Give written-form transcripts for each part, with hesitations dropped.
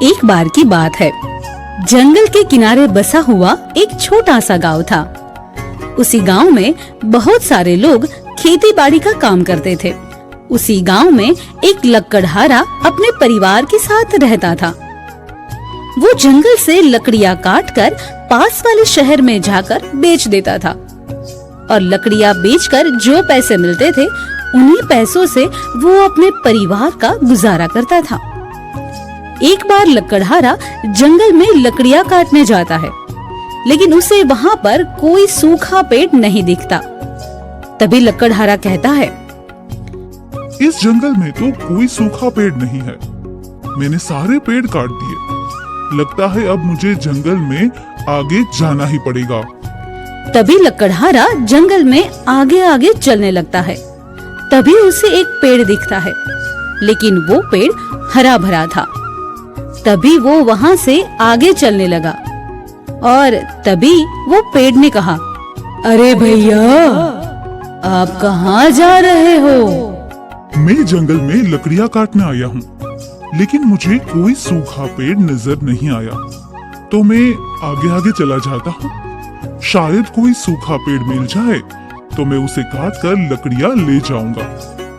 एक बार की बात है, जंगल के किनारे बसा हुआ एक छोटा सा गांव था। उसी गांव में बहुत सारे लोग खेती बाड़ी का काम करते थे। उसी गांव में एक लकड़हारा अपने परिवार के साथ रहता था। वो जंगल से लकड़ियां काटकर पास वाले शहर में जाकर बेच देता था और लकड़ियां बेचकर जो पैसे मिलते थे उन्हीं पैसों से वो अपने परिवार का गुजारा करता था। एक बार लकड़हारा जंगल में लकड़ियां काटने जाता है, लेकिन उसे वहाँ पर कोई सूखा पेड़ नहीं दिखता। तभी लकड़हारा कहता है, इस जंगल में तो कोई सूखा पेड़ नहीं है। मैंने सारे पेड़ काट दिए। लगता है अब मुझे जंगल में आगे जाना ही पड़ेगा। तभी लकड़हारा जंगल में आगे आगे चलने लगता है। तभी उसे एक पेड़ दिखता है, लेकिन वो पेड़ हरा भरा था। तभी वो वहाँ से आगे चलने लगा और तभी वो पेड़ ने कहा, अरे भैया, आप कहाँ जा रहे हो? मैं जंगल में लकड़ियाँ काटने आया हूँ, लेकिन मुझे कोई सूखा पेड़ नजर नहीं आया, तो मैं आगे आगे चला जाता हूँ। शायद कोई सूखा पेड़ मिल जाए तो मैं उसे काट कर लकड़ियाँ ले जाऊंगा।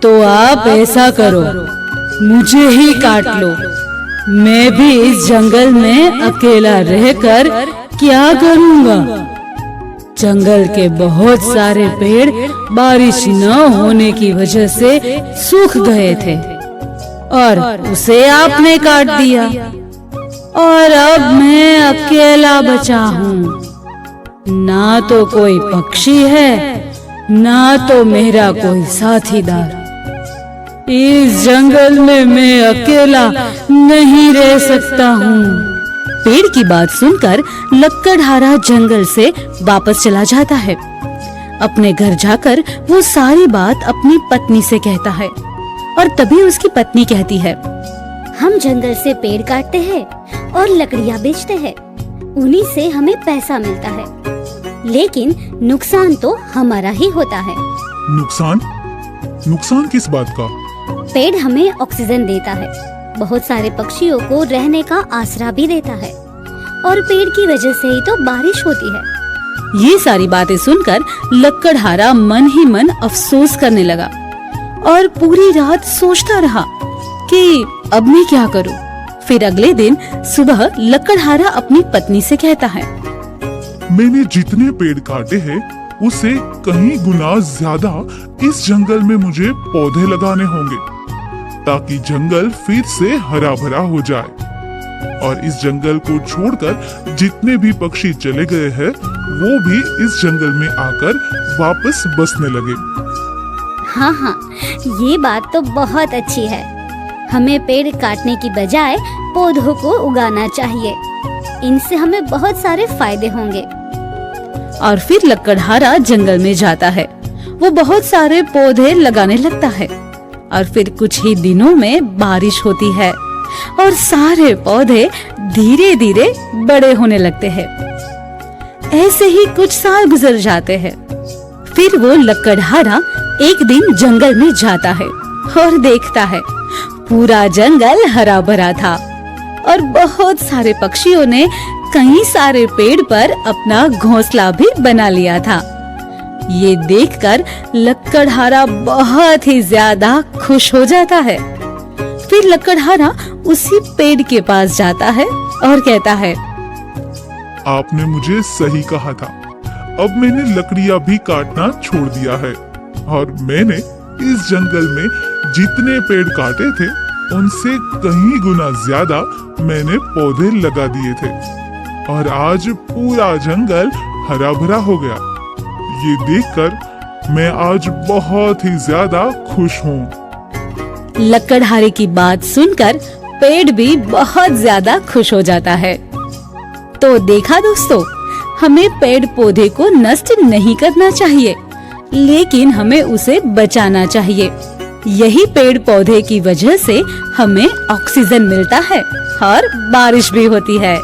तो आप ऐसा करो, मुझे ही काट लो। मैं भी इस जंगल में अकेला रहकर क्या करूँगा? जंगल के बहुत सारे पेड़ बारिश न होने की वजह से सूख गए थे और उसे आपने काट दिया और अब मैं अकेला बचा हूँ। ना तो कोई पक्षी है, ना तो मेरा कोई साथीदार। इस जंगल में मैं अकेला नहीं रह सकता हूँ। पेड़ की बात सुनकर लकड़हारा जंगल से वापस चला जाता है। अपने घर जाकर वो सारी बात अपनी पत्नी से कहता है और तभी उसकी पत्नी कहती है, हम जंगल से पेड़ काटते हैं और लकड़ियाँ बेचते हैं, उन्हीं से हमें पैसा मिलता है, लेकिन नुकसान तो हमारा ही होता है। नुकसान? नुकसान किस बात का? पेड़ हमें ऑक्सीजन देता है, बहुत सारे पक्षियों को रहने का आसरा भी देता है और पेड़ की वजह से ही तो बारिश होती है। ये सारी बातें सुनकर लकड़हारा मन ही मन अफसोस करने लगा और पूरी रात सोचता रहा कि अब मैं क्या करूं। फिर अगले दिन सुबह लकड़हारा अपनी पत्नी से कहता है, मैंने जितने पेड़ काटे हैं उससे कहीं गुना ज्यादा इस जंगल में मुझे पौधे लगाने होंगे, ताकि जंगल फिर से हरा भरा हो जाए और इस जंगल को छोड़कर जितने भी पक्षी चले गए हैं वो भी इस जंगल में आकर वापस बसने लगे। हाँ हाँ, ये बात तो बहुत अच्छी है। हमें पेड़ काटने की बजाय पौधों को उगाना चाहिए, इनसे हमें बहुत सारे फायदे होंगे। और फिर लकड़हारा जंगल में जाता है। वो बहुत सारे पौधे लगाने लगता है और फिर कुछ ही दिनों में बारिश होती है और सारे पौधे धीरे धीरे बड़े होने लगते हैं। ऐसे ही कुछ साल गुजर जाते हैं। फिर वो लकड़हारा एक दिन जंगल में जाता है और देखता है पूरा जंगल हरा भरा था और बहुत सारे पक्षियों ने कई सारे पेड़ पर अपना घोंसला भी बना लिया था। ये देखकर लकड़हारा बहुत ही ज्यादा खुश हो जाता है। फिर लकड़हारा उसी पेड़ के पास जाता है और कहता है, आपने मुझे सही कहा था। अब मैंने लकड़ियाँ भी काटना छोड़ दिया है और मैंने इस जंगल में जितने पेड़ काटे थे उनसे कहीं गुना ज्यादा मैंने पौधे लगा दिए थे और आज पूरा जंगल हरा भरा हो गया। ये देखकर मैं आज बहुत ही ज्यादा खुश हूँ। लकड़हारे की बात सुनकर पेड़ भी बहुत ज्यादा खुश हो जाता है। तो देखा दोस्तों, हमें पेड़ पौधे को नष्ट नहीं करना चाहिए, लेकिन हमें उसे बचाना चाहिए। यही पेड़ पौधे की वजह से हमें ऑक्सीजन मिलता है और बारिश भी होती है।